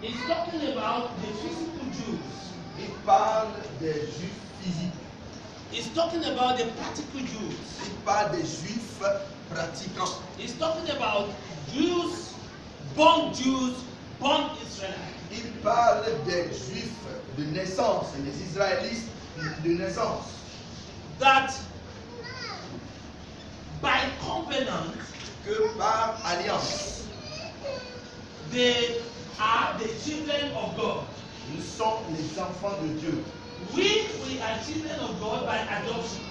He's talking about the physical Jews. Il parle des juifs physiques. He's talking about the practical Jews. Il parle des juifs pratiquants. He's talking about Jews, born Israelites. Il parle des juifs de naissance, les Israélites de naissance. That by covenant, Que par alliance, they are the children of God. nous sommes les enfants de Dieu. We are children of God by adoption.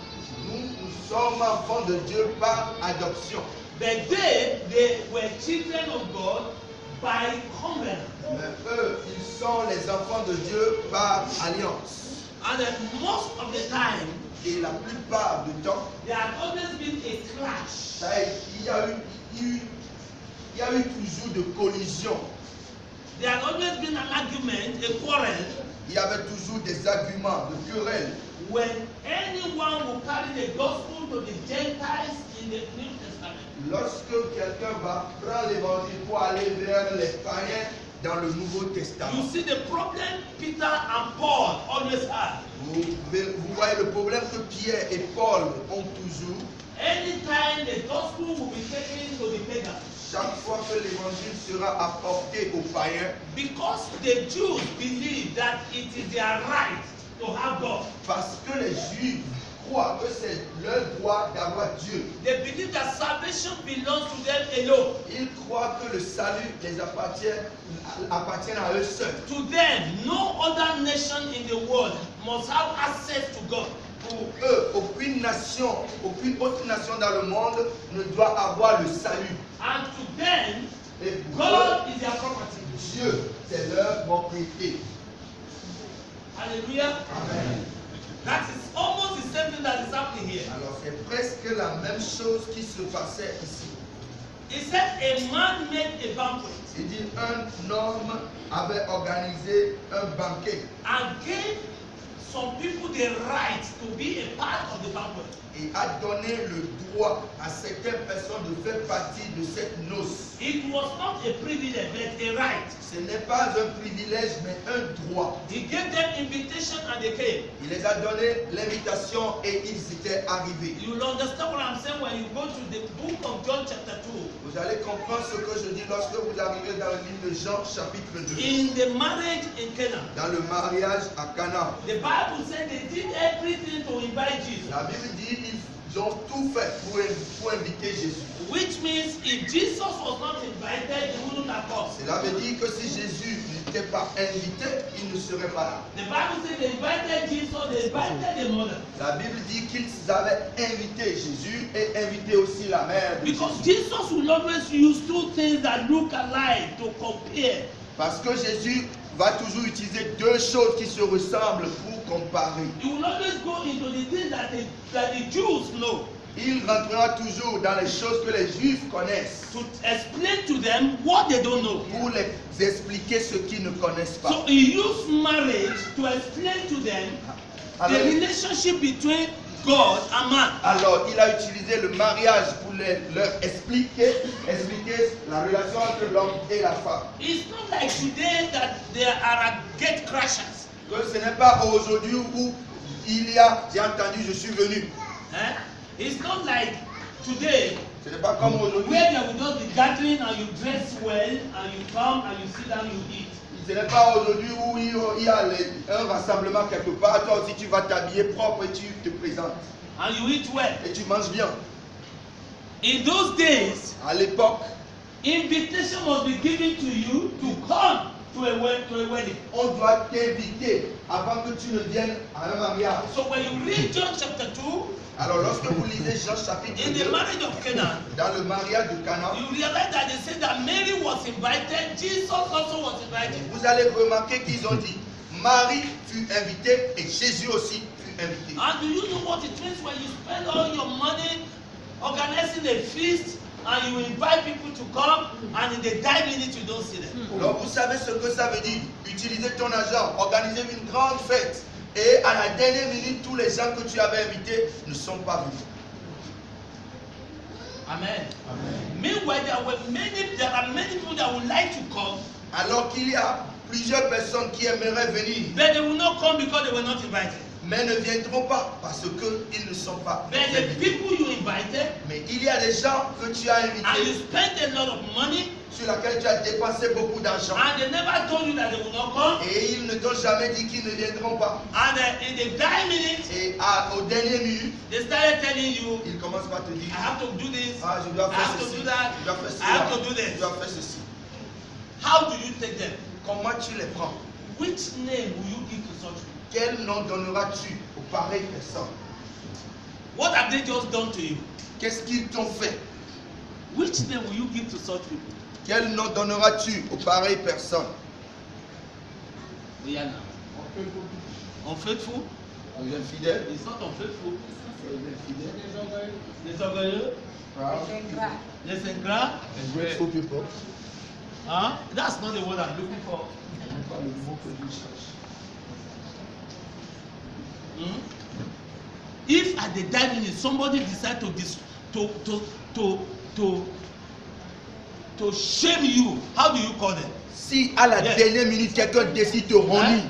Nous sommes enfants de Dieu par adoption. But they were children of God by covenant. Mais eux, ils sont les enfants de Dieu par alliance. And most of the time, Et la plupart du temps, there had always been a clash. il y a eu toujours de collision. There had always been an argument, a quarrel, Il y avait toujours des arguments, de querelles. when anyone will carry the gospel to the Gentiles in the New Testament. Lorsque quelqu'un va prendre l'évangile pour aller vers les païens dans le Nouveau Testament, You see the problem Peter and Paul always had. vous voyez le problème que Pierre et Paul ont toujours. Anytime the gospel will be taken to the pagans, Chaque fois que l'évangile sera apporté aux païens, because the Jews believe that it is their right to have God. parce que les Juifs croient que c'est leur droit d'avoir Dieu. They believe that salvation belongs to them alone. Ils croient que le salut les appartient à eux seuls. To them, no other nation in the world must have access to God. Pour eux, aucune autre nation dans le monde ne doit avoir le salut. And to them, Et pour God is their property. eux, Dieu, c'est leur propriété. Hallelujah. Amen. That is almost the same thing that is happening here. Alors c'est presque la même chose qui se passait ici. He said a man made a banquet Il dit un homme avait organisé un banquet and gave some people the right to be a part of the banquet. et a donné le droit à certaines personnes de faire partie de cette noce. It was not a privilege, but a right. Ce n'est pas un privilège, mais un droit. He gave them invitation and they came. Il les a donné l'invitation et ils étaient arrivés. You will understand what I'm saying when you go to the book of John chapter 2. Vous allez comprendre ce que je dis lorsque vous arrivez dans le livre de Jean chapitre 2. In the marriage in Canaan, Dans le mariage à Cana, the Bible said they did everything to invite Jesus. la Bible dit ils ont tout fait pour inviter Jésus. Which means if Jesus was not invited, he wouldn't have come. Cela veut dire que si Jésus n'était pas invité, il ne serait pas là. The Bible said they invited Jesus, they invited the mother. La Bible dit qu'ils avaient invité Jésus et invité aussi la mère de Because Jésus. Jesus will always use two things that look alike to compare. Parce que Jésus va toujours utiliser deux choses qui se ressemblent pour comparer. He will always go into the things that the Jews know. Il rentrera toujours dans les choses que les Juifs connaissent To explain to them what they don't know. pour les expliquer ce qu'ils ne connaissent pas. So he used marriage to explain to them the Alors, relationship between God and man. alors, il a utilisé le mariage pour leur expliquer la relation entre l'homme et la femme. It's not like today that there are gate crashers. Que ce n'est pas aujourd'hui où il y a, j'ai entendu, je suis venu. Eh? It's not like today Ce n'est pas comme aujourd'hui. where there will just be gathering and you dress well and you come and you sit down you eat. Ce n'est pas aujourd'hui où il y a un rassemblement quelque part. Toi aussi, tu vas t'habiller propre et tu te présentes. And you eat well. Et tu manges bien. In those days, À l'époque, invitation must be given to you to come to a wedding. on doit t'inviter avant que tu ne viennes à un mariage. So when you read John chapter 2, Alors, lorsque vous lisez Jean chapitre in the 2, marriage of Canaan, dans le mariage de Cana, you realize that they said that Mary was invited, Jesus also was invited. vous allez remarquer qu'ils ont dit Marie fut invitée et Jésus aussi fut invité. And do you know what it means when you spend all your money organizing a feast and you invite people to come and in the dying minute you don't see them? Alors, vous savez ce que ça veut dire? Utiliser ton argent, organiser une grande fête. Et à la dernière minute, tous les gens que tu avais invités ne sont pas venus. Amen. Amen. Meanwhile, there are many people that would like to come, Alors qu'il y a plusieurs personnes qui aimeraient venir, but they will not come because they were not invited. mais ne viendront pas parce qu'ils ne sont pas But the invités. people you invited Mais il y a des gens que tu as and you invités, spent a lot of money sur lesquels tu as dépensé beaucoup d'argent. and they never told you that they will not come. Et ils ne t'ont jamais dit qu'ils ne viendront pas. And in the dying minute, Et au dernier minute, they started telling you, ils commencent par te dire, I have to do this, ah, je dois I faire have to ceci, do that, je dois faire I have cela, to do je this. dois faire ceci. How do you take them? Comment tu les prends? Which name will you give to such people? Quel nom donneras-tu aux pareilles personnes? What have they just done to you? Qu'est-ce qu'ils t'ont fait? Which name will you give to such people? Quel nom donneras-tu aux pareilles personnes? We are now. Unfaithful? Infidèles, It's not unfaithful. infidèles, Les orgueilleux? Les ingrats? ungrateful people. Huh? That's not the word I'm looking for. Hmm? If at the dying minute somebody decide to shame you, how do you call them? Si à la Yes. dernière minute quelqu'un décide de renier,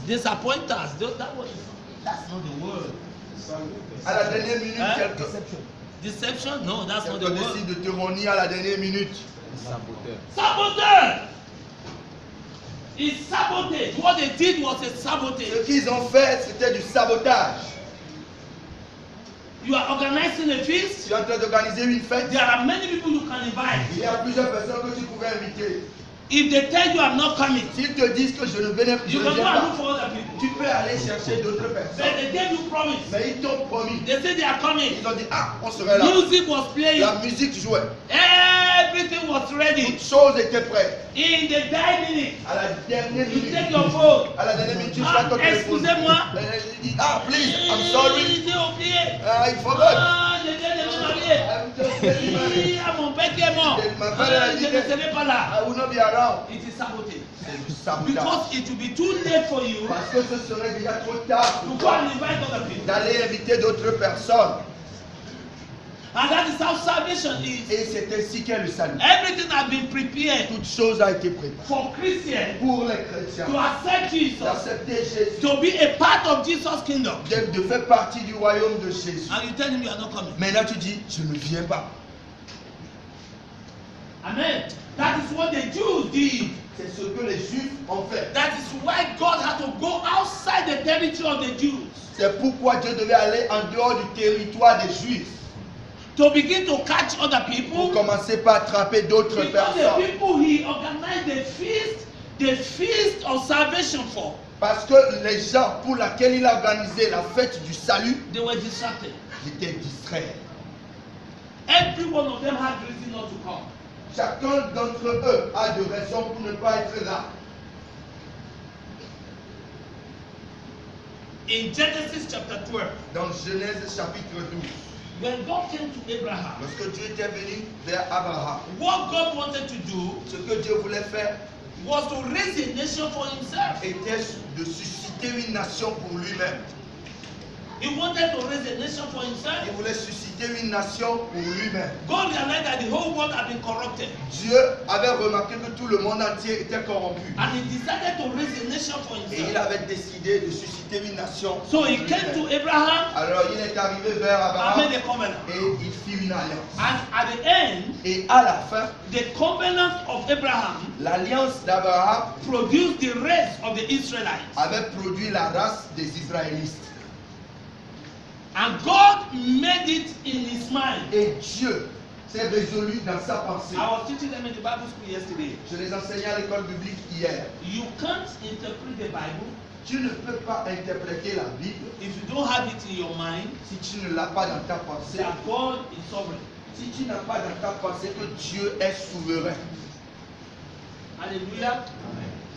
Disappointers. That's not the word. à la dernière minute Hein? quelqu'un Deception? No, that's not the word. décide de te renier à la dernière minute, Saboteur. It's sabotage. What they did was a ce sabotage. qu'ils ont fait c'était du sabotage. You are organizing a feast. Tu es en train d'organiser une fête, There are many people you can invite. il y a plusieurs personnes que tu pouvais inviter. If they tell you I'm not coming, S'ils te disent que je ne viens you can go pas, and look for other people. tu peux aller chercher d'autres But personnes. they gave you promise. Mais ils t'ont promis. They said they are coming. Ils ont dit, ah, on serait là. Music was playing. La musique jouait. Everything was ready. Toutes choses étaient prêtes. In the dying minute, À la dernière you minute, take your phone. à la dernière minute, tu Ah, prends ton téléphone. excusez-moi. Il dit, ah, please, I'm sorry. J'ai oublié. Il forgot. Ah, je viens de me marier. I'm just getting married. Ah, mon père qui est mort. Ma Ah, femme a je dit ne serai pas là. I will not be around. It is sabotage. C'est du sabotage. Because it will be too late for you Parce que ce serait déjà trop tard to pour go toi and invite other people. d'aller inviter d'autres personnes. And that is how salvation is. Et c'est ainsi qu'est le salut. Everything has been prepared Toute chose a été préparée for Christians pour les chrétiens to accept Jesus, d'accepter Jésus, to be a part of Jesus' kingdom. de faire partie du royaume de Jésus. And you tell him you are not coming. Maintenant tu dis, je ne viens pas. Amen. That is what the Jews did. C'est ce que les Juifs ont fait. That is why God had to go outside the territory of the Jews C'est pourquoi Dieu devait aller en dehors du territoire des Juifs to begin to catch other pour people. commencer par attraper d'autres Because the personnes. people he organized the feast of salvation for, Parce que les gens pour lesquels il a organisé la fête du salut they were distracted. étaient distraits. Every one of them had reason not to come. Chacun d'entre eux a de raisons pour ne pas être là. In Genesis chapter 12, Dans Genèse chapitre 12, when God came to Abraham, lorsque Dieu était venu vers Abraham, what God wanted to do ce que Dieu voulait faire was to raise a nation for himself. était de susciter une nation pour lui-même. He wanted to raise a nation for himself. Il voulait susciter une nation pour lui-même. God realized that the whole world had been corrupted. Dieu avait remarqué que tout le monde entier était corrompu. And he decided to raise a nation for Et il himself. avait décidé de susciter une nation. So pour he came to lui-même. Abraham Alors il est arrivé vers and Abraham made a covenant. et il fit une alliance. And at the end, Et à la fin, the covenant of Abraham l'alliance d'Abraham produced the race of the Israelites. avait produit la race des Israélites. And God made it in his mind. Et Dieu s'est résolu dans sa pensée. I was teaching them in the Bible school yesterday. Je les enseignais à l'école biblique hier. You can't interpret the Bible Tu ne peux pas interpréter la Bible if you don't have it in your mind si tu ne l'as pas dans ta pensée. that God is sovereign. Si tu n'as pas dans ta pensée que Dieu est souverain. Hallelujah.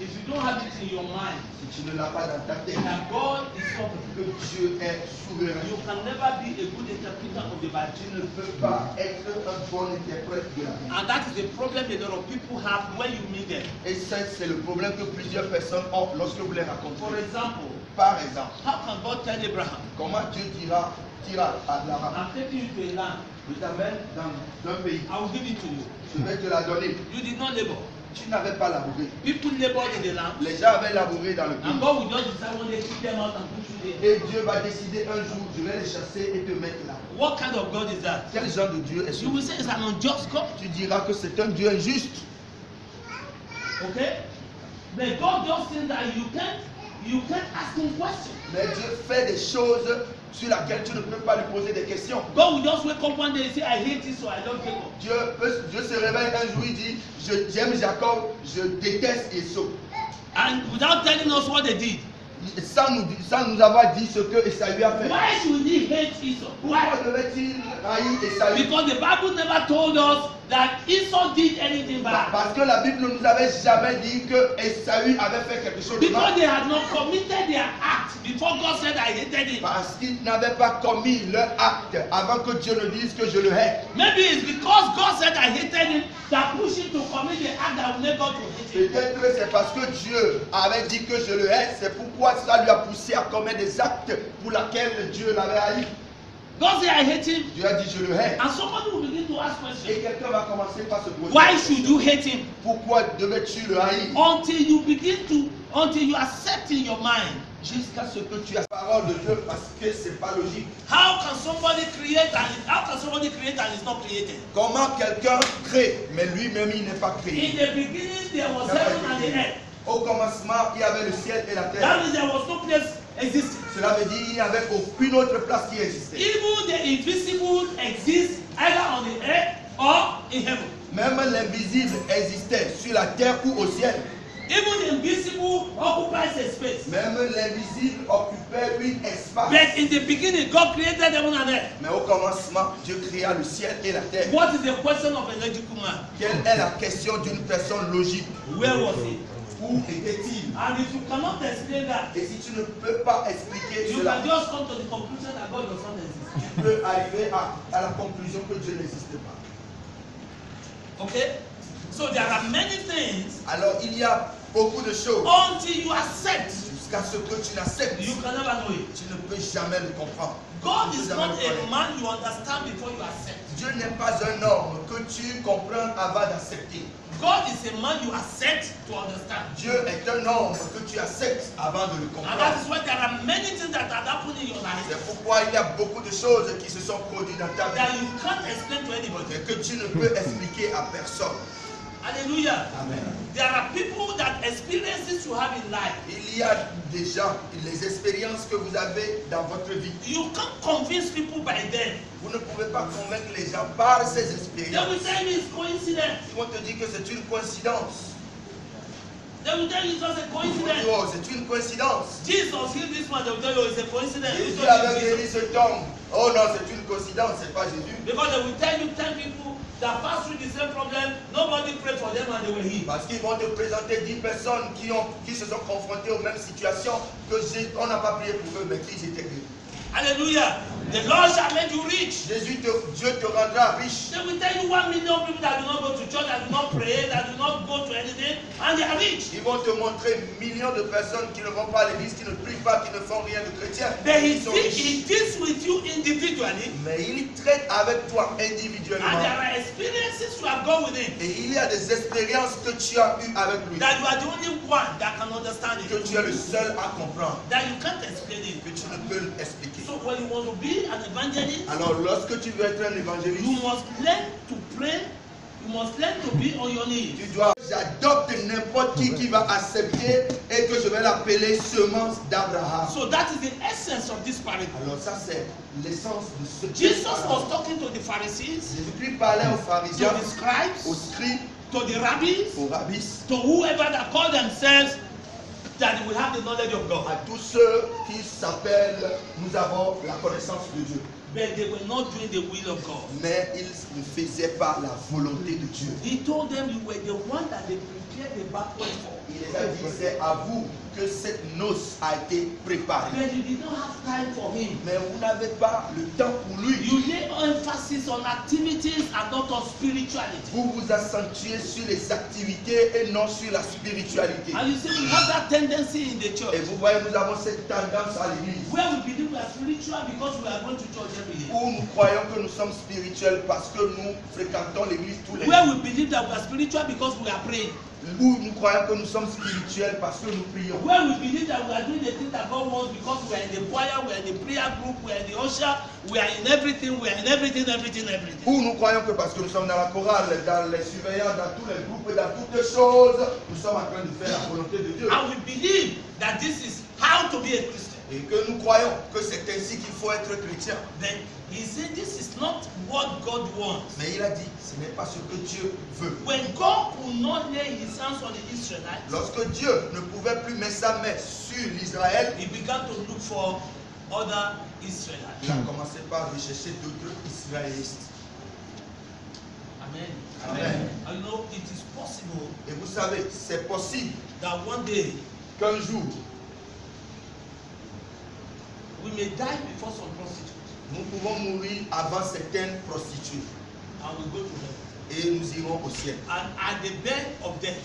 If you don't have it in your mind Si tu ne l'as pas dans ta tête that God is sovereign, que Dieu est souverain. you can never be a good interpreter of the Bible. Tu ne peux pas être un bon interprète de la Bible. And that is the problem a lot of people have when you meet them. Et ça, c'est le problème que plusieurs personnes ont lorsque vous les racontez. For example, Par exemple, how can God tell Abraham, comment Dieu dira à Abraham, I'm taking you to a land, je t'amène dans un pays, I will give it to you. je vais te la donner. You did not labor. tu n'avais pas labouré. People labored in the land. Les gens avaient labouré dans le And pays. God will just decide one day to kick them out and put you there. Et Dieu va décider un jour, je vais les chasser et te mettre là. What kind of God is that? Quel genre de Dieu est-ce? You will say it's an unjust God. Tu diras que c'est un Dieu injuste. Okay? But God does things that you can't ask him questions. Mais Dieu fait des choses sur lesquelles tu ne peux pas lui poser des questions. God will just wake up one day and say, I hate this, so I love Jacob. Dieu se réveille un jour, il dit, j'aime Jacob, je déteste Esau. And without telling us what they did. Sans nous avoir dit ce que Esaü a fait. Why should he hate Esau? Pourquoi Why? devait-il haïr Esaü? Because the Bible never told us that Esau did anything bad. Parce que la Bible ne nous avait jamais dit que Esaü avait fait quelque chose de Because mal. they had not committed their act before God said I hated him. Parce qu'ils n'avaient pas commis leur acte avant que Dieu ne dise que je le hais. Maybe it's because God said I hated him that pushed him to commit the act that will make God to hate him. Peut-être que c'est parce que Dieu avait dit que je le hais, c'est pourquoi ça lui a poussé à commettre des actes pour lesquels Dieu l'avait haï. God said I hate him. Dieu a dit je le hais. And somebody will begin to ask Et questions. quelqu'un va commencer par se poser. Why should you hate him? Pourquoi devais-tu le haïr? Until you accept in your mind. Jusqu'à ce que tu aies la parole de Dieu, parce que c'est pas logique. How can somebody create and is not created? Comment quelqu'un crée, mais lui-même il n'est pas In créé? the beginning there was heaven and the earth. Au commencement, il y avait le ciel et la terre. That means there was no place existing. Cela veut dire qu'il n'y avait aucune autre place qui existait. Even the invisible exists either on the earth or in heaven. Même l'invisible existait sur la terre ou au ciel. Even the invisible occupies a space. Même l'invisible occupait un espace. But in the beginning, God created heaven and earth. Mais au commencement, Dieu créa le ciel et la terre. What is the question of a logical man? Quelle est la question d'une personne logique? Where was he? Où était-il? And if you cannot explain that, Et si tu ne peux pas expliquer you cela, can just come to the conclusion that God does not exist. tu peux arriver à la conclusion que Dieu n'existe pas. Okay? So there are many things Alors il y a beaucoup de choses. until you accept, Jusqu'à ce que tu n'acceptes, you can never know it. tu ne peux jamais le comprendre. God Tu ne is peux jamais not le connaître. a man you understand before you accept. Dieu n'est pas un homme que tu comprends avant d'accepter. God is a man you accept to understand. Dieu est un homme que tu acceptes avant de le And that comprendre. is why there are many things that have happened in your life C'est pourquoi il y a beaucoup de choses qui se sont produites dans ta that vie you can't explain to anybody. et que tu ne peux expliquer à personne. Hallelujah. Amen. There are people that experiences you have in life. Il y a des gens, les expériences que vous avez dans votre vie. You can't convince people by them. Vous ne pouvez pas convaincre les gens par ces They will expériences. tell you it's coincidence. Ils vont te dire que c'est une coïncidence. They will tell you it's just a Ils vont dire, coincidence. oh, c'est une coïncidence. Jesus healed this man. They will tell you it's a coincidence. It's Jésus just avait guéri Jesus. cet homme. Oh non, c'est une coïncidence, c'est pas Jésus. Because they will tell you 10 people that passed through the same problem. Nobody prayed for them and they were healed. Parce qu'ils vont te présenter 10 personnes qui se sont confrontées aux mêmes situations que on n'a pas prié pour eux, mais qui étaient guéris. Hallelujah. The Lord shall make you rich. Dieu te rendra riche. They will tell you 1 million people that do not go to church, that do not pray, that do not go to anything, and they are rich. Ils vont te montrer millions de personnes qui ne vont pas à l'église, qui ne prient pas, qui ne font rien de chrétien. But Ils sont riches. he deals with you individually, Mais il traite avec toi and individuellement. there are experiences you have gone with him Et il y a des expériences que tu as eues avec lui. that you are the only one that can understand Que it, tu es le seul à comprendre. that you can't explain it. Que tu ne peux l'expliquer. So when you want to be an evangelist, Alors lorsque tu veux être un you évangéliste, must learn to pray. You must learn to be on your knees. tu dois, j'adopte n'importe qui va accepter et que je vais l'appeler semence d'Abraham. So that is the essence of this parable. Alors ça c'est l'essence de ce que Jesus was talking to the Pharisees, Jésus-Christ parlait aux to pharisiens, the scribes, aux scribes, to the rabbis, aux rabbis, to whoever that call themselves that they will have the knowledge of God. à tous ceux qui s'appellent, nous avons la connaissance de Dieu. But they were not doing the will of God. Mais ils ne faisaient pas la volonté de Dieu. He told them you were the one that they prepared the banquet for. Il les a dit, c'est à vous que cette noce a été préparée. But you did not have time for him. Mais vous n'avez pas le temps pour lui. You lay emphasis on activities and not on spirituality. Vous vous accentuez sur les activités et non sur la spiritualité. And you see, we have that tendency in the Et church vous voyez, nous avons cette tendance à l'église where we believe we are spiritual because we are going to church every day. où nous croyons que nous sommes spirituels parce que nous fréquentons l'église tous les Where jours. we believe that we are spiritual because we are praying. Où nous croyons que nous sommes spirituels parce que nous prions. Where we believe that we are doing the things that God wants because we are in the choir, we are in the prayer group, we are in the usher, we are in everything, we are in everything. Où nous croyons que parce que nous sommes dans la chorale, dans les surveillants, dans tous les groupes, dans toutes les choses, nous sommes en train de faire la volonté de Dieu. And we believe that this is how to be a Christian. Et que nous croyons que c'est ainsi qu'il faut être chrétien. Then he said this is not what God wants. Mais il a dit, ce n'est pas ce que Dieu veut. When God could not lay his hands on the Israelites, Lorsque Dieu ne pouvait plus mettre sa main sur l'Israël, he began to look for other Israelites. il a commencé par rechercher d'autres Israélistes. Amen. Amen. And you know, it is possible Et vous savez, c'est possible that one day qu'un jour, we may die before some prostitutes nous pouvons mourir avant certaines prostituées. and we go to heaven. Et nous irons au ciel. And at the bed of death,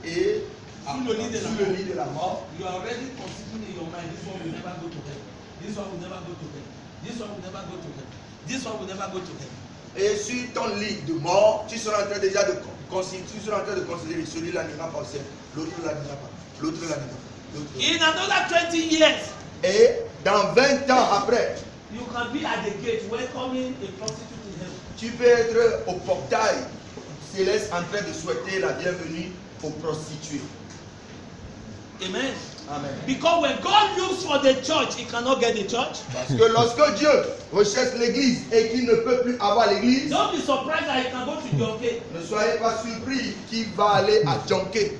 Et Sous le lit de la sous le lit de la mort, you are already considering in your mind, this one will never go to heaven. This one will never go to heaven. This one will never go to heaven. This one will never go to heaven. et sur ton lit de mort, tu seras en train déjà de considérer celui-là n'ira pas au ciel, l'autre là n'ira pas, l'autre là n'ira pas, l'autre là. In another 20 years, Et dans 20 ans après, you can be at the gate welcoming a prostitute in heaven. tu peux être au portail céleste en train de souhaiter la bienvenue aux prostituées. Amen. Amen. Because when God looks for the church, he cannot get the church. Parce que lorsque Dieu recherche l'église et qu'il ne peut plus avoir l'église, Don't be surprised that he can go to Jonke. ne soyez pas surpris qu'il va aller à Jonke.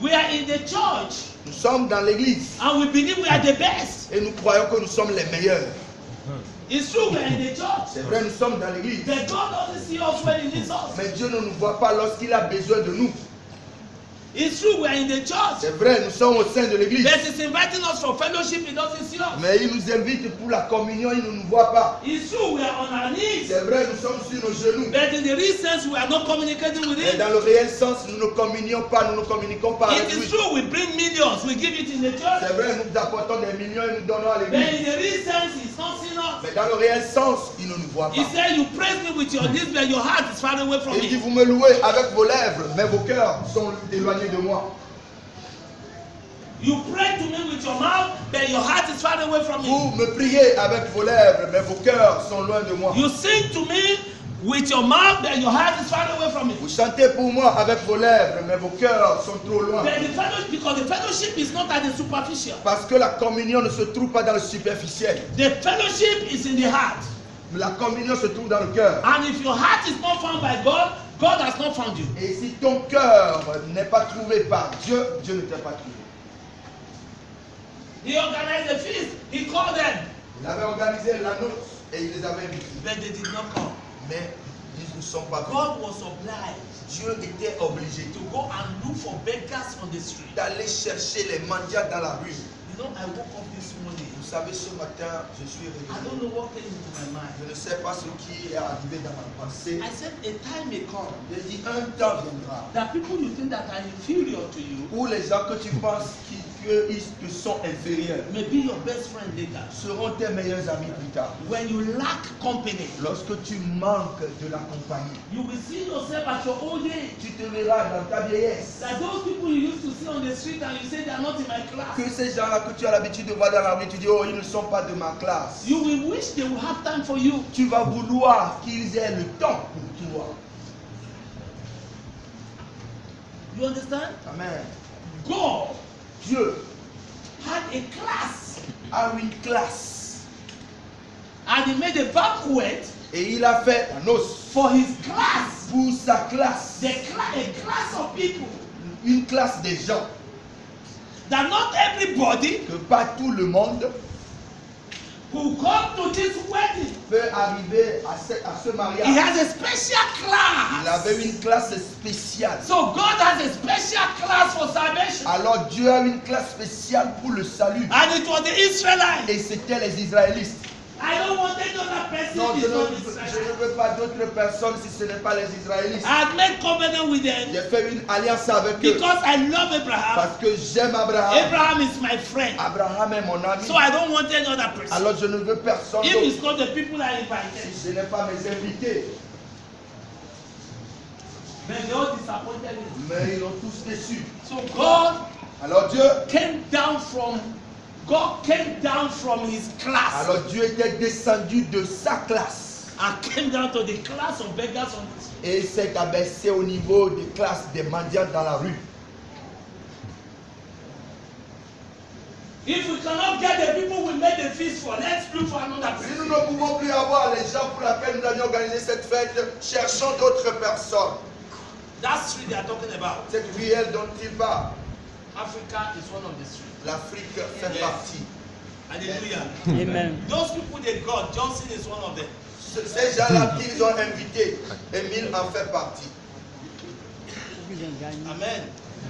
We are in the church Nous sommes dans l'église and we believe we are the best. et nous croyons que nous sommes les meilleurs. It's true, we are in the church. C'est vrai, nous sommes dans l'église. But God doesn't see us when he needs us. Mais Dieu ne nous voit pas lorsqu'il a besoin de nous. It's true, we are in the church. C'est vrai, nous sommes au sein de l'église. But he's inviting us for fellowship, he doesn't see us. Mais il nous invite pour la communion, il ne nous voit pas. It's true, we are on our knees. C'est vrai, nous sommes sur nos genoux. But in the real sense, we are not communicating with Mais him. dans le réel sens, nous ne communions pas, nous ne communiquons pas It avec is lui. true, we bring millions, we give it in the church. C'est vrai, nous apportons des millions et nous donnons à But l'église. in the real sense, he's not seeing us. Mais dans le réel sens, il ne nous voit He pas. said, you praise me with your lips, but your heart is far away from Et il dit, me. vous me louez avec vos lèvres, mais vos cœurs sont éloignés de moi. You pray to me with your mouth, but your heart is far away from me. Vous me priez avec vos lèvres, mais vos cœurs sont loin de moi. You sing to me with your mouth, but your heart is far away from me. Vous chantez pour moi avec vos lèvres, mais vos cœurs sont trop loin. But the fellowship, because the fellowship is not at the superficial. Parce que la communion ne se trouve pas dans le superficiel. The fellowship is in the heart. La communion se trouve dans le cœur. And if your heart is not found by God, God has not found you. Et si ton cœur n'est pas trouvé par Dieu, Dieu ne t'a pas trouvé. He organized a feast. He called them, Il avait organisé la noce et il les avait invités. but they did not come. Mais ils ne sont pas venus. God was obliged Dieu était obligé to go and look for beggars on the street. d'aller chercher les mendiants dans la rue. You know, I woke up this morning. Vous savez, ce matin, je suis I réveillé. don't know what came into my mind. Je ne sais pas ce qui est arrivé dans ma pensée. I said, a time may come J'ai dit, un temps viendra that people you think that are inferior to you où les gens que tu penses qu'ils te sont inférieurs may be your best friend later. seront tes meilleurs amis plus tard. When you lack company, Lorsque tu manques de la compagnie, you will see yourself at your old age. tu te verras dans ta vieillesse. That those people you used to see on the street and you say they are not in my class. Que ces gens-là que tu as l'habitude de voir dans la rue, tu dis, oh, ils ne sont pas de ma classe. You will wish they will have time for you. Tu vas vouloir qu'ils aient le temps pour toi. You understand? Amen. God Dieu had a class a une classe and he made a banquet et il a fait la noce for his class. pour sa classe. A class of people. Une classe de gens That not everybody que pas tout le monde who come to this wedding. peut arriver à ce He mariage. has a special Il class. avait une classe spéciale. So God has a special class for salvation. Alors Dieu a une classe spéciale pour le salut. And it was the Israelites. Et c'était les Israélites. I don't want another person Non, who je is not ne Israelite. veux pas d'autres personnes si ce n'est pas les Israélites. I had made covenant with them J'ai fait une alliance avec eux because I love Abraham. parce que j'aime Abraham. Abraham is my friend. Abraham est mon ami. So I don't want any other person. Alors je ne veux personne If d'autre. it's not the people I invited. Si ce n'est pas mes invités. But they all disappointed him. Mais ils l'ont tous déçu. So God Alors Dieu came down from his class Alors Dieu était descendu de sa classe and came down to the class of beggars on the street. et s'est abaissé au niveau des classes des mendiants dans la rue. If we cannot get the people we made the feast for, let's look for another Si place. nous ne pouvons plus avoir les gens pour lesquels nous avions organisé cette fête, cherchons d'autres personnes. That street they are talking about, Cette ruelle dont il parle, Africa is one of the streets. l'Afrique fait Yes. partie. Hallelujah. Amen. Those people they got, Johnson is one of them. Ces gens-là qu'ils ont invités, Émile en fait partie. Amen.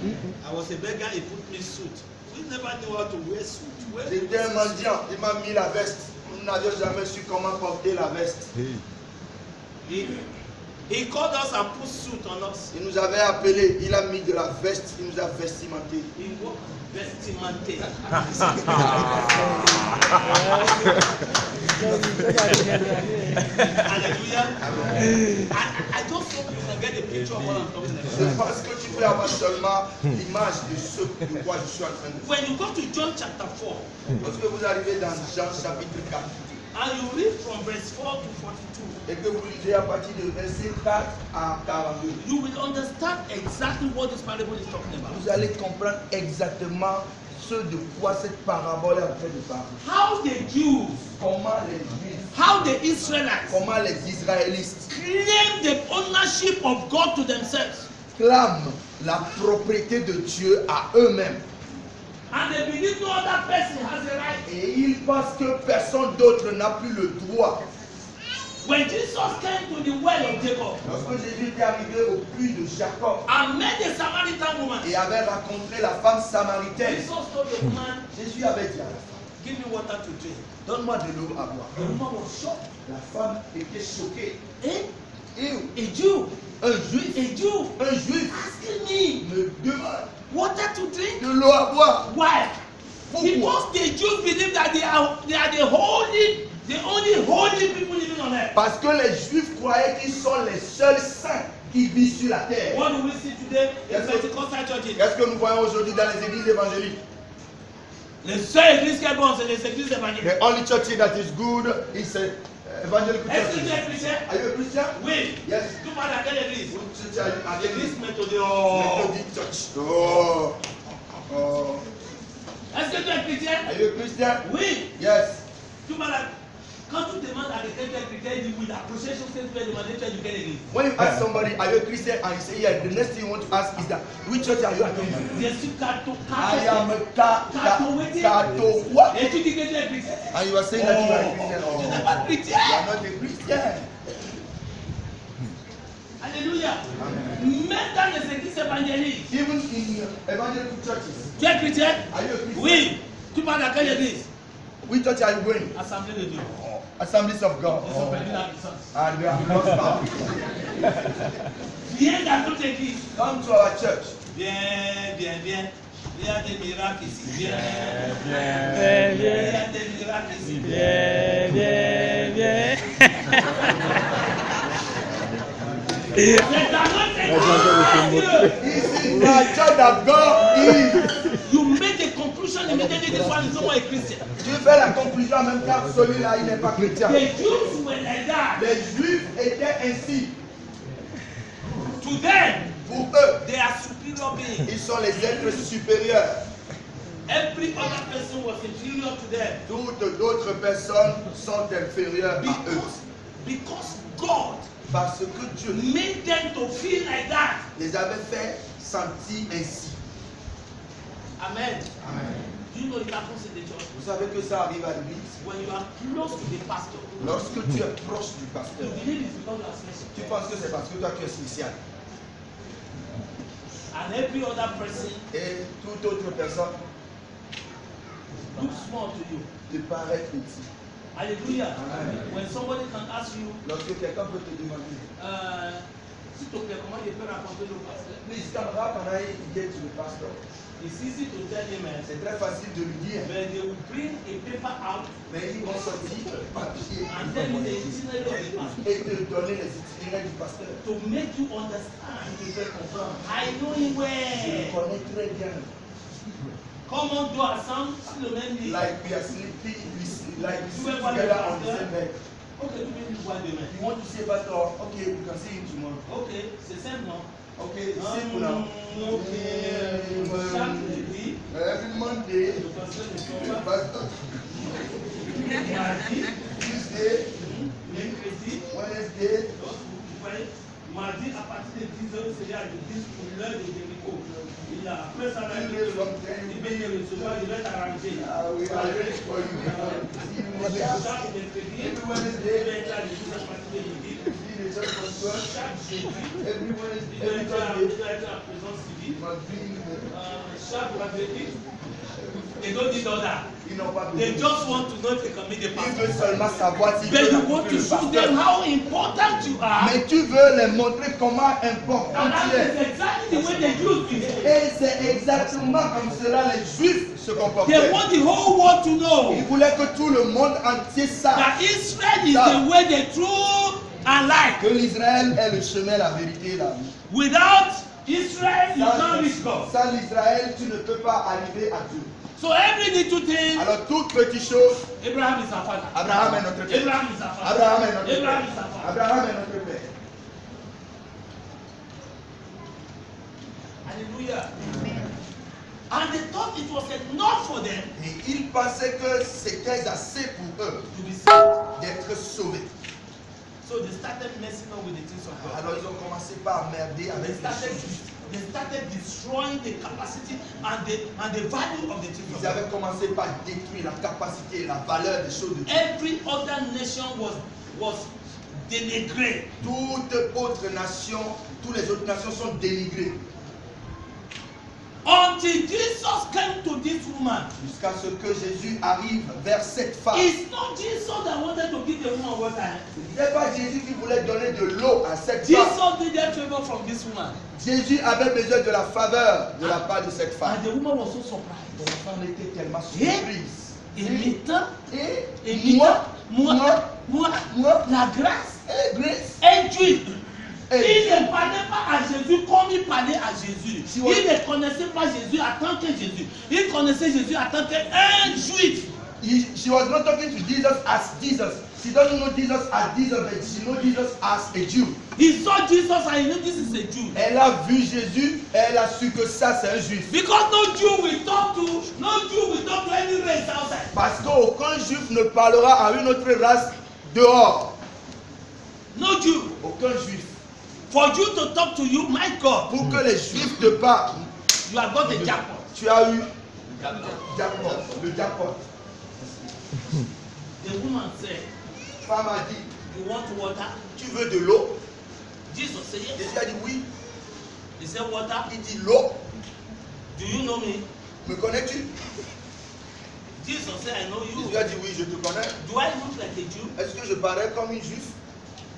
I was a beggar, he put me suit. We never knew how to wear suit. J'étais un mendiant, il m'a mis la veste. Nous n'avions jamais su comment porter la veste. He called us and put suit on us. Il nous avait appelés, il a mis de la veste, il nous a vestimentés. He was vestimenté. Hallelujah. I just hope you can get a picture of what I'm talking Je about. pense que tu peux avoir seulement l'image de ce de quoi je suis en train de dire. When you go to John chapter 4 Lorsque vous arrivez dans Jean chapitre 4 and you read from verse 4 to 42, et que vous lisez à partir de verset 4 à 42, you will understand exactly what this parable is talking about. vous allez comprendre exactement ce de quoi cette parabole est en train de parler. How the Jews, Comment les Juifs, how the Israelites comment les Israélites claim the ownership of God to themselves. clament la propriété de Dieu à eux-mêmes. And they believe no other person has a right. Et ils pensent que personne d'autre n'a plus le droit. When Jesus came to the well of Jacob Lorsque Jésus était arrivé au puits de Jacob and met the Samaritan woman, et avait rencontré la femme samaritaine, Jesus told the woman, Jésus avait dit à la femme, give me water to drink. donne-moi de l'eau à boire. The woman was shocked. La femme était choquée. Eh? Et A Jew, un juif asking me me demande water to drink? de l'eau à boire. Why? Pourquoi? Because the Jews believe that they are the only holy people living on earth. Parce que les juifs croyaient qu'ils sont les seuls saints qui vivent sur la terre. What do we see today in Yes, sir. Pentecostal churches? Qu'est-ce que nous voyons aujourd'hui dans les églises évangéliques? Les seules églises qui sont bonnes, c'est les églises évangéliques. The only church that is good is evangelical Est-ce que tu es church. chrétien? Are you a Christian? Oui. Yes. Tu parles à quelle église? Which church are you? Are you L'église a méthodiste. Oh. Methodist church? Oh. Oh. Est-ce que tu es chrétien? Are you a Christian? Oui. Yes. Tu parles à... Quand tu demandes à quelqu'un qui est chrétien, il dit oui, la prochaine chose que tu vas demander, tu es de quelle église? When you ask somebody, are you a Christian? And you say, yeah, the next thing you want to ask is that, which church are you attending? Je suis catho. I am a Catholique. Cato. What? Et tu dis que tu es chrétien? And you are saying that you are a Christian. Tu n'es Oh. pas chrétien. You are not a Christian. Alléluia. Même dans les églises évangéliques. Even in evangelical churches. Tu es chrétien? Are you a Christian? Oui. Tu parles à quelle église? Which church are you going? Assemblée de Dieu. Assemblies of God. Ils ont perdu la puissance. And we have lost power. Viens dans notre église. Come to our church. Viens, viens, viens. Il y a des miracles ici. Viens. Viens, Il y a viens, des miracles ici. viens, viens, viens. C'est dans notre église. This is my church that God is. You make a conclusion immediately. This one is not a Christian. Tu fais la conclusion en même temps que celui-là, il n'est pas chrétien. The Jews were like that. Les Juifs étaient ainsi. To them, Pour eux, they are superior beings. ils sont les êtres supérieurs. Every other person was inferior to them. Toutes d'autres personnes sont inférieures à eux. Because God Parce que Dieu made them to feel like that. les avait fait sentir ainsi. Amen. Amen. Do you know it happens in the church? Vous savez que ça arrive à l'église. When you are close to the pastor, Lorsque tu es proche du you pasteur, believe it's because you are special. tu penses que c'est parce que toi tu es spécial. And every other person Et toute autre personne looks small to you. te paraît petit. Hallelujah. Amen. When somebody can ask you, Lorsque quelqu'un peut te demander, S'il te plaît, comment je peux rencontrer le pasteur? Please come, how can I get to the pastor? It's easy to tell him, C'est très facile de lui dire, but they will bring a paper out mais ils vont sortir le papier and tell you the itinerary of the pastor et te donner les itinéraires du pasteur. to make you understand. Tu te fais comprendre. I know him Je le well. connais très bien. Come on, do a song, si le même dit. Like we are sleeping, like we Tu sleep veux voir le together on the pasteur? same bed. Ok, tu peux nous voir demain. You want to say, Pastor, okay, we can see you tomorrow. Ok, c'est simple, non? Okay, it's simple now. Ok. Chaque jeudi, Every Monday, le pasteur ne sort the pas. pastor, Mardi, Tuesday, mercredi, Wednesday, donc, vous voyez, mardi à partir de 10h, c'est à 10 pour l'heure de Jéricho. Il a après ça, là, il va te recevoir, il va t'arranger. we are ready for you. See you Monday. Chaque mercredi, Every il Wednesday, va être à l'église à partir de midi. see the church from 12. Chaque jeudi, Every il Wednesday, va every être à Thursday, la présence you civique. must be in the. Chaque vendredi, they don't need all that. Ils n'ont pas They besoin. just want to know if they can meet the Ils pastor. veulent seulement savoir si But you tu want to le show them pasteur. how important you are. Mais tu veux les montrer comment important And tu that es. is exactly the way they Jews behave. Et c'est exactement comme cela les Juifs se They comportaient. want the whole world to Ils know voulaient que tout le monde entier sache that Israel is the way, the truth, and life. que l'Israël est le chemin, la vérité et la vie. Without Israel, you can't reach God. Sans l'Israël, tu ne peux pas arriver à Dieu. So every little thing, Alors toute petite chose, Abraham is our father. Abraham est notre père. Abraham is our father. Abraham est notre Abraham père. is our father. Abraham est notre père. Hallelujah. And they thought it was enough for them Et ils pensaient que c'était assez pour eux to be saved. d'être sauvés. So they started messing up with the things of God. Alors ils ont commencé par merder They avec les started, choses. they started destroying the capacity and the value of the things of Ils God. avaient commencé par détruire la capacité et la valeur des choses de Dieu. Every other nation was denigrate. Toute autre nation, toutes les autres nations sont dénigrées. Until Jesus came to this woman. Jusqu'à ce que Jésus arrive vers cette femme. It's not Jesus that wanted to give the woman water. Ce n'est pas Jésus qui voulait donner de l'eau à cette femme. Jesus needed favor from this woman. Jésus avait besoin de la faveur de la part de cette femme. And the woman was so surprised. La femme était tellement surprise. Et moi, la grâce Grace, est juive. Et Il ne parlait pas à Jésus comme il parlait à Jésus. Si Il on- ne connaissait pas Jésus en tant que Jésus. Il connaissait Jésus en tant qu'un juif. she was not talking to Jesus as Jesus. She doesn't know Jesus as Jesus, but she knows Jesus as a Jew. He saw Jesus and he knew this is a Jew. Elle a vu Jésus, elle a su que ça c'est un juif. Because no Jew will talk to any race outside. Parce qu'aucun juif ne parlera à une autre race dehors. No Jew. Aucun juif. For you to talk to you, my God, Pour que les juifs te parlent, you have got a jackpot. tu as eu jackpot, le jackpot. The woman said, La femme a dit, you want water? tu veux de l'eau? Jesus said yes. Jésus a dit oui. He said water. Il dit l'eau. Do you know me? Me connais-tu? Jesus said, I know you. Jésus a dit oui, je te connais. Do I look like a Jew? Est-ce que je parais comme une juif?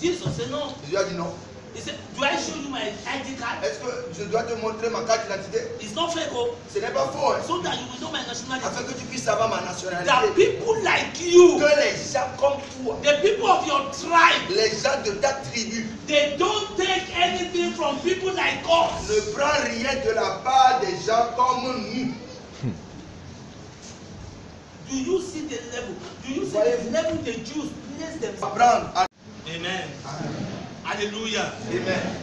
Jesus said no. Jésus a dit non. He said, do I show you my ID card? Est-ce que je dois te montrer ma carte d'identité? It's not fake, oh. Ce n'est pas faux, hein? So that you will know my nationality. Afin que tu puisses savoir ma That nationalité. people like you, Que les gens comme toi, the people of your tribe, les gens de ta tribu, they don't take anything from people like us. ne prends rien de la part des gens comme nous. Do you see the level? Do you see the level the Jews place themselves? Apprendre à... Amen. Hallelujah. Amen.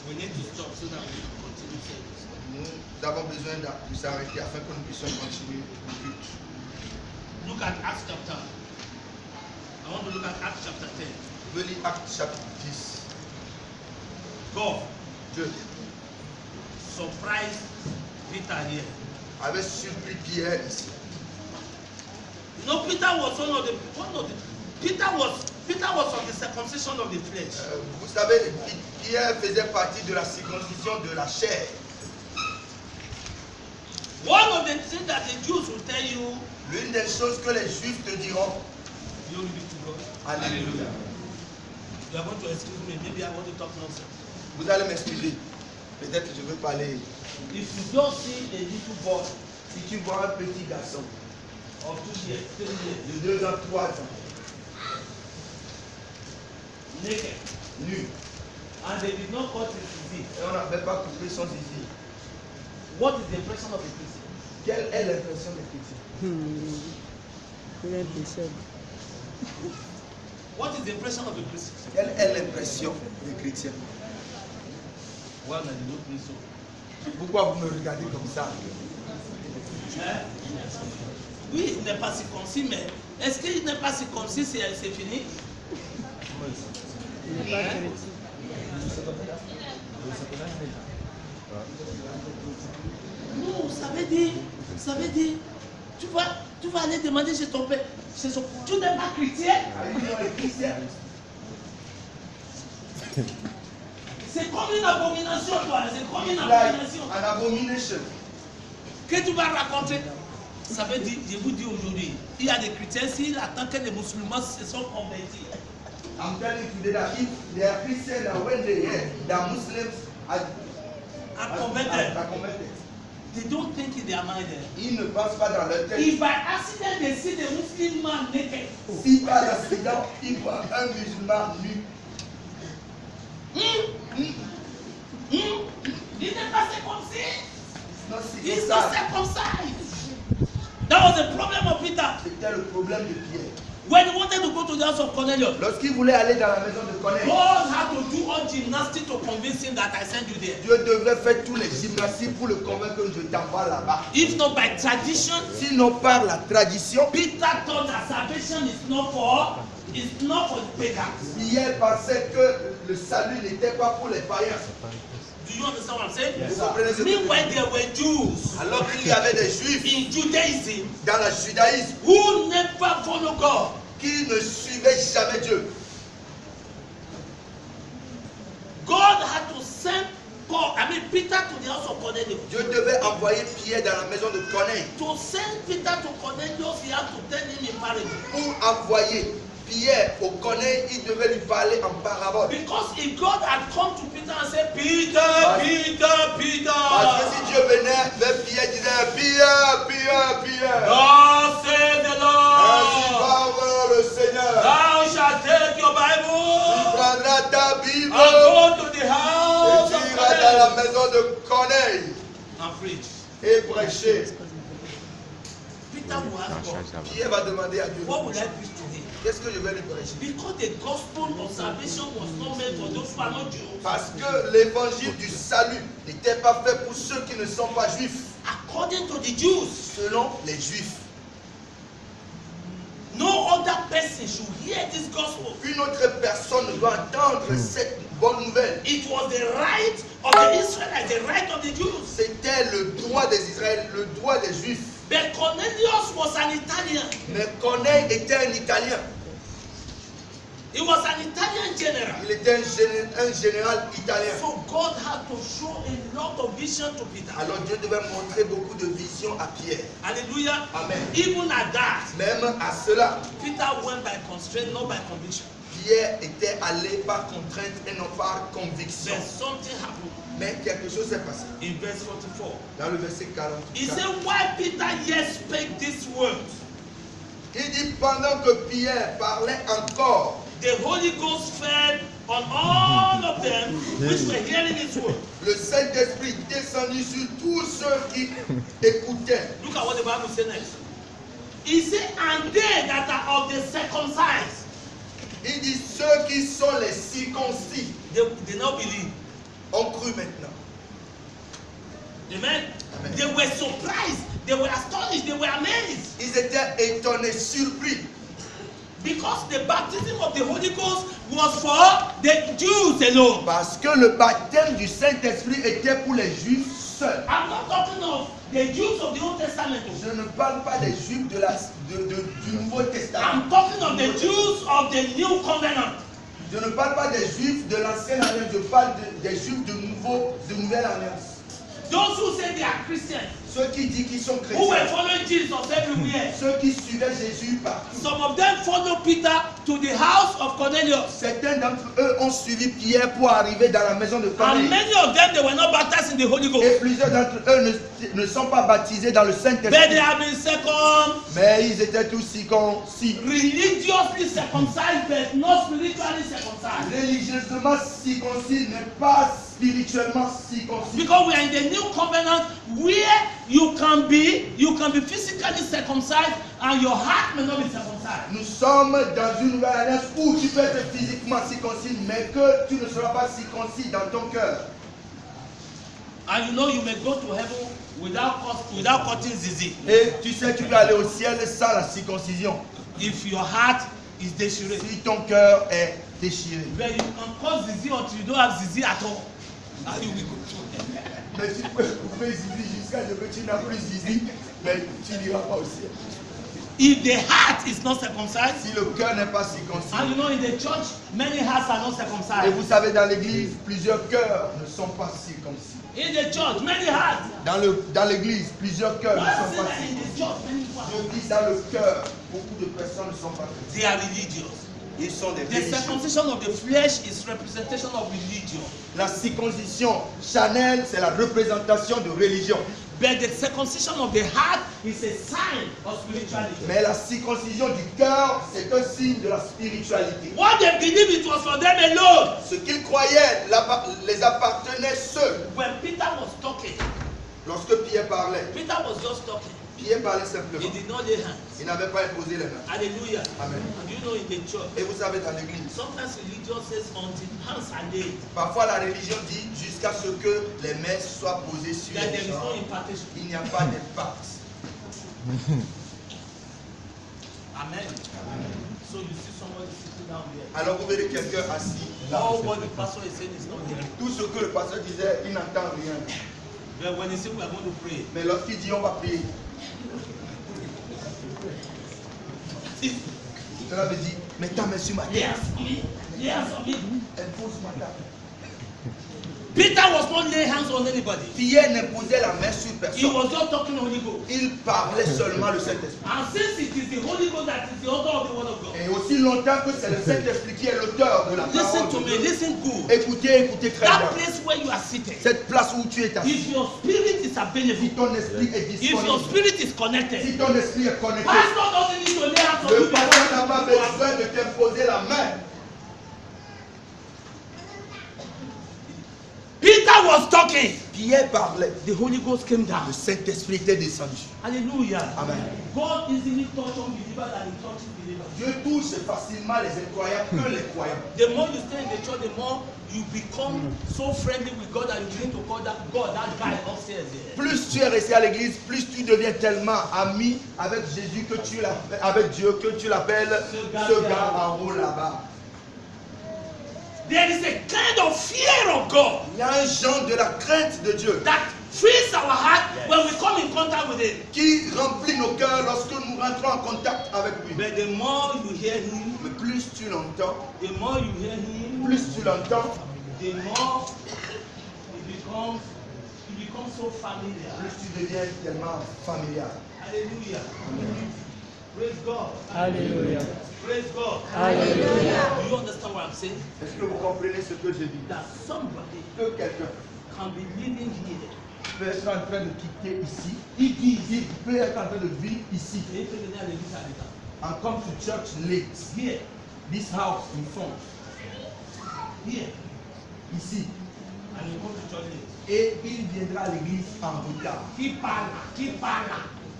We need to stop so that we can continue service. Nous avons besoin de s'arrêter afin que nous puissions continuer le culte. Look at Acts chapter. I want to look at Acts chapter 10. Je veux lire Actes chapitre 10. God Dieu surprised Peter here. avait surpris Pierre ici. You know, Peter was Peter was of the circumcision of the flesh. Vous savez, Pierre faisait partie de la circoncision de la chair. One of the things that the Jews will tell you, L'une des choses que les Juifs te diront, glory be to God. Alléluia. You are going to excuse me. Maybe I want to talk nonsense. Vous allez m'excuser. Peut-être que je veux parler. If you don't see a little boy Si tu vois un petit garçon of 2 years, 3 years, de 2 ans, 3 ans, naked, nu, and they did not cut his disease, et on n'avait pas coupé son zizi, what is the impression of a Christian? quelle est l'impression des chrétiens? What is the impression of a Christian? Quelle est l'impression des chrétiens? Well, I did not think so. Pourquoi vous me regardez comme ça? Hein? Oui, il n'est pas circoncis, mais est-ce qu'il n'est pas circoncis, c'est fini? Non, ça veut dire, tu vas aller demander chez ton père, tu n'es pas chrétien? C'est comme une abomination, toi, c'est comme une abomination. An abomination. Que tu vas raconter? Ça veut dire, je vous dis aujourd'hui, il y a des chrétiens, s'ils attendent que les musulmans se sont convertis. I'm telling you today that if they are Christians, that when they hear that Muslims are converted, They don't think in their mind. ils ne pensent pas dans leur tête. If by accident they see the Muslim man naked, Si par accident, ils voient un musulman nu, il n'est pas circoncis. non, He's c'est not ça. circumcised. That was the problem of Peter. C'était le problème de Pierre. When he wanted to go to the house of Cornelius, Lorsqu'il voulait aller dans la maison de Corneille, God had to do all gymnastics to convince him that I sent you there. Dieu devait faire tous les gymnastiques pour le convaincre que je t'envoie là-bas. If not by tradition, Sinon par la tradition, Peter thought that salvation is not for the pagans. Pierre pensait que le salut n'était pas pour les païens. Do you understand what I'm saying? Vous comprenez ce que je veux Meanwhile, dire? there were Jews Alors qu'il y avait des juifs in Judaism dans le judaïsme who never follow God. qui ne suivaient jamais Dieu. God had to send Peter to the house of Cornelius. Dieu devait envoyer Pierre dans la maison de Corneille To send Peter to Cornelius, he had to tell him in parable. pour envoyer Pierre au Corneille, il devait lui parler en parabole. Because if God had come to Peter and said, Peter, Peter, Peter, Parce que si Dieu venait vers Pierre, il disait Pierre, Pierre, Pierre. God said the Ainsi Lord, parle le Seigneur. thou shalt take your Tu Bible prendras ta Bible and go to the et house tu of iras dans la Cornelius maison de Corneille and preach. et prêcher. Peter will ask God, Pierre va demander à Dieu, what will I preach today? qu'est-ce que je vais lui prêcher? Because the gospel of salvation was not meant for those who are not Jews. Parce que l'évangile du salut n'était pas fait pour ceux qui ne sont pas juifs, According to the Jews, selon les juifs. no other person should hear this gospel. Une autre personne doit entendre cette bonne nouvelle. It was the right of the Israelites, the right of the Jews. C'était le droit des Israéliens, le droit des Juifs. But Cornelius was an Italian. Mais Corneille était un Italien. He was an Italian general. Il était un général italien. So God had to show a lot of vision to Peter. Alors Dieu devait montrer beaucoup de vision à Pierre. Hallelujah. Amen. Even at that, Même à cela, Peter went by constraint, not by conviction. Pierre était allé par contrainte et non par conviction. Then something happened Mais quelque chose s'est passé. in verse 44. Dans le verset 44. He said, while Peter yet spake these words, Il dit pendant que Pierre parlait encore, the Holy Ghost fell on all of them which were hearing his word. le Saint-Esprit descendit sur tous ceux qui écoutaient. Look at what the Bible says next. He said, and they that are of the circumcised, Il dit ceux qui sont les circoncis they now believe. ont cru maintenant. Amen. Amen. They were surprised, they were astonished, they were amazed. Ils étaient étonnés, surpris. Because the baptism of the Holy Ghost was for the Jews alone. Parce que le baptême du Saint-Esprit était pour les Juifs seuls. I'm not talking of the Jews of the Old Testament. Je ne parle pas des Juifs du Nouveau Testament. I'm talking of the Jews of the New Covenant. Je ne parle pas des Juifs de l'Ancienne Alliance, je parle des Juifs de Nouvelle Alliance. Those who say they are Christians, Ceux qui disent qu'ils sont who were chrétiens, following Jesus everywhere. ceux qui suivaient Jésus partout. Some of them followed Peter to the house of Cornelius. Certains d'entre eux ont suivi Pierre pour arriver dans la maison de And Corneille. many of them, they were not baptized in the Holy Et Ghost. plusieurs d'entre eux ne sont pas baptisés dans le But they Saint-Esprit. have been circumcised, Mais ils étaient tous circoncis. religiously circumcised, but not spiritually circumcised. Religieusement circoncis, mais pas spirituellement circoncis. Because we are in the new covenant where you can be physically circumcised and your heart may not be circumcised. Nous sommes dans une nouvelle alliance où tu peux être physiquement circoncis, mais que tu ne seras pas circoncis dans ton cœur. And you know you may go to heaven without cutting zizi. Et tu sais, tu peux aller au ciel sans la circoncision. If your heart is déchiré. Si ton cœur est déchiré. But you can cut zizi until you don't have zizi at all. And you will go to heaven. Mais tu peux couper zizi jusqu'à ce que tu n'as plus zizi, mais tu n'iras pas au ciel. If the heart is not circumcised, Si le cœur n'est pas circoncis. and you know in the church many hearts are not Et circumcised. vous savez, dans l'église, plusieurs cœurs ne sont pas circoncis. In the church many hearts. Dans l'église, plusieurs cœurs ne Why sont is it pas that in circoncis. the church many hearts? Je dis dans le cœur, beaucoup de personnes ne sont pas chrétiennes. They are religious. Ils sont des The religieux. circumcision of the flesh is representation of religion. La circoncision charnelle, c'est la représentation de religion. But the circumcision of the heart is a sign of spirituality. Mais la circoncision du cœur, c'est un signe de la spiritualité. What they believe it was for them alone. Ce qu'ils croyaient les appartenait seuls. When Peter was talking, Lorsque Pierre parlait, Peter was just talking. Pierre parlait He simplement. did not lay hands. Il n'avait pas imposé les mains. Hallelujah. Amen. And you know in the church, Et vous savez, dans l'église, sometimes religion says until hands are laid, parfois la religion dit jusqu'à ce que les mains soient posées sur that there les is no gens. impartation. Il n'y a pas d'impact. Amen. So you see somebody sitting down there. Alors vous verrez quelqu'un assis là. All what the pastor is saying is not there. Tout ce que le pasteur disait, il n'entend rien. But when he says we are going to pray, Mais lorsqu'il dit on va prier, cela veut dire, mets ta main sur ma yes, tête. me, yes, me. Impose ma table. Peter was not laying hands on anybody. Pierre n'imposait la main sur He personne. was just talking Holy Ghost. Il parlait seulement le Saint-Esprit. And since it is the Holy Ghost that is the author of the word of God, Et aussi longtemps que c'est le Saint-Esprit qui est l'auteur de la listen parole to de me, Dieu. listen good. Écoutez très That bien. place where you are seated, Cette place où tu es assis, if your spirit is si available, ton esprit est if your disponible, spirit is connected, si ton esprit est connecté, pastor doesn't need to lay hands on le you. pasteur n'a pas besoin de t'imposer la main. Peter was talking. Pierre parlait. The Holy Ghost came down. Le Saint-Esprit était descendu. Hallelujah. Amen. God easily touches unbelievers and he touches believers. Dieu touche facilement les incroyants que les croyants. The more you stay in the church, the more you become so friendly with God that you begin to call that God, that guy upstairs there. Plus tu es resté à l'église, plus tu deviens tellement ami avec Jésus que tu l'appelles, avec Dieu que tu l'appelles ce gars en haut là-bas. There is a kind of fear of God Il y a un genre de la crainte de Dieu that fills our heart when we come in contact with Him. qui remplit nos cœurs lorsque nous rentrons en contact avec lui. But the more you hear Him, Mais plus tu l'entends, the more you hear Him, plus tu l'entends, the more it becomes so familiar. plus tu deviens tellement familial. Hallelujah. Praise God. Alléluia. Praise God. Alléluia. Do you understand what I'm saying? Est-ce que vous comprenez ce que je dis? That somebody Que quelqu'un can be living here. peut être en train de quitter ici, il peut être en train de vivre ici, Et il peut venir à l'église à l'état. and come to church late. Here, This house in front, here, ici, and you come to church late. et il viendra à l'église en retard. Qui parle.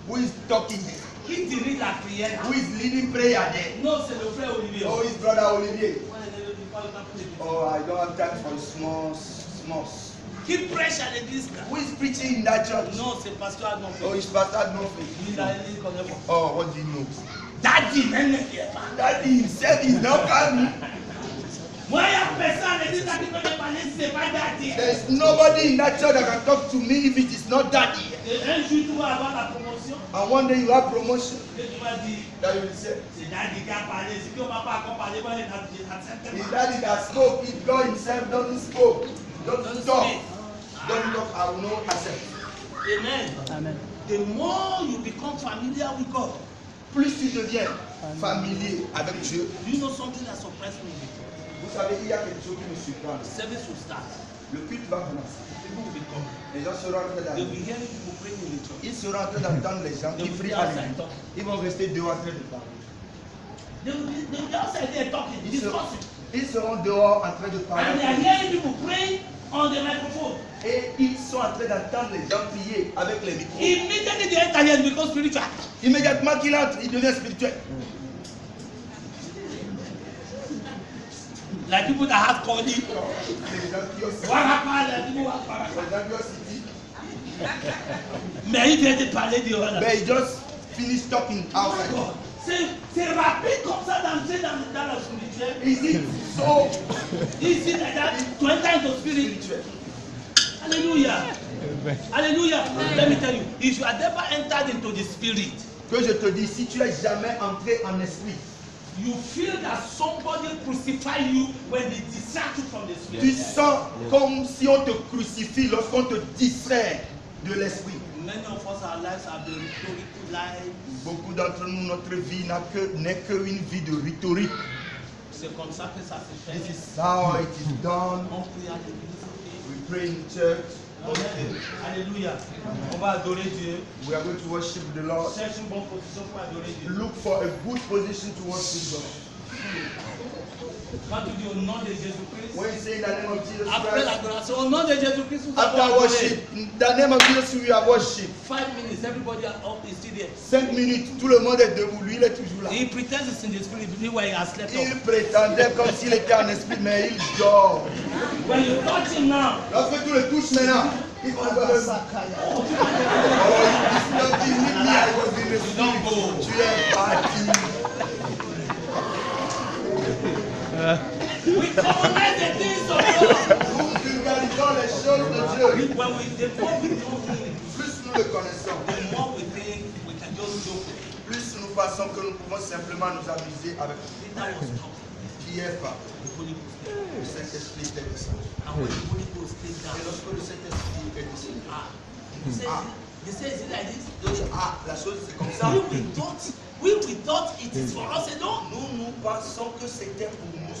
Who is talking there? Qui dirige la prière? Who is leading prayer there? Non, c'est le frère Olivier. Oh, his brother Olivier. Ouais, il parle pas plus. Oh, I don't have time for small. Qui prêche à l'église là? Who is preaching in that church? Non, c'est pasteur non. Oh, his pastor no Il faith. a il connaît pas. Oh, what do you know? Daddy, même ne vient pas. Daddy himself is not coming. Moi, il y a personne à l'église qui peut me parler si c'est pas Daddy. There's nobody in that church that can talk to me if it is not daddy. Et un jour, tu vas avoir la promotion. And one day you have promotion. Et tu vas dire, That you will say, c'est Daddy qui a parlé. Si tu ne m'as pas encore parlé, il a the daddy that spoke, if God himself doesn't spoke, doesn't talk. donne l'offre à ou non, accepte. Amen. Amen. The more you become familiar with God, Plus tu deviens familier avec Dieu, you know something that surprised me. vous savez, il y a quelque chose qui me surprend. Service will start. Le culte va commencer. People will be coming. Les gens seront en train They will d'aller. be hearing people praying in the church. Ils seront en train d'entendre les gens qui prient à l'église. Ils vont rester dehors en train de parler. They will be outside there talking, discussing. Ils seront dehors en train de And they are parler. hearing people praying on the microphone. Et ils sont en train d'entendre les gens prier avec les micros. Immediately they enter here and become spiritual. Immédiatement qu'il entre, il devient spirituel. Like people that have calling. Les gens qui ont Warapa, people who have warapa. les gens qui ont cité. Mais ils viennent de parler de voilà. But he just finished talking outside. C'est rapide comme ça d'entrer dans la spirituelle. Is it so Easy like that to enter into spirit. spiritual? Hallelujah. Hallelujah. Let me tell you, if you have never entered into the spirit, Que je te dis, si tu es jamais entré en esprit, you feel that somebody crucified you when they distract you from the tu spirit. sens comme si on te crucifie lorsqu'on te distrait de l'esprit. Many of us, our lives have been rhetorical lives. Beaucoup d'entre nous, notre vie n'est qu'une vie de rhétorique. C'est comme ça que ça se This fait. is how it is done. On prie à l'église. We pray in church. Amen. Alléluia. On va adorer Dieu. We are going to worship the Lord. Cherche une bonne position pour adorer Dieu. Look for a good position to worship God. Quand tu dis au nom de Jésus-Christ, When you say in the name of Jesus après Christ, l'adoration, au nom de Jésus-Christ, nous avons after adoré. worship, in the name of Jesus we are worship. 5 minutes, everybody up is still there. 5 minutes, tout le monde est debout, lui il est toujours là. He pretends it's in the spirit, meanwhile he has slept Il off. prétendait comme s'il était en esprit, mais il dort. When you touch him now, Lorsque tu le touches maintenant, il va faire le sac. Oh, il dit, I was in the don't spirit. go. Tu es parti. We command the things of God. Nous vulgarisons les choses de Dieu. When we, the more we know him, Plus nous le connaissons, the more we think we can just joke. plus nous pensons que nous pouvons simplement nous amuser avec Peter was talking. Pierre pas. The Holy Ghost came. Le Saint-Esprit était descendu. And when the Holy Ghost came Et down, lorsque le Saint-Esprit est descendu, he said, is it like this? il dit, ah, la chose c'est comme ça. We thought it is for us alone. Nous pensons que c'était pour nous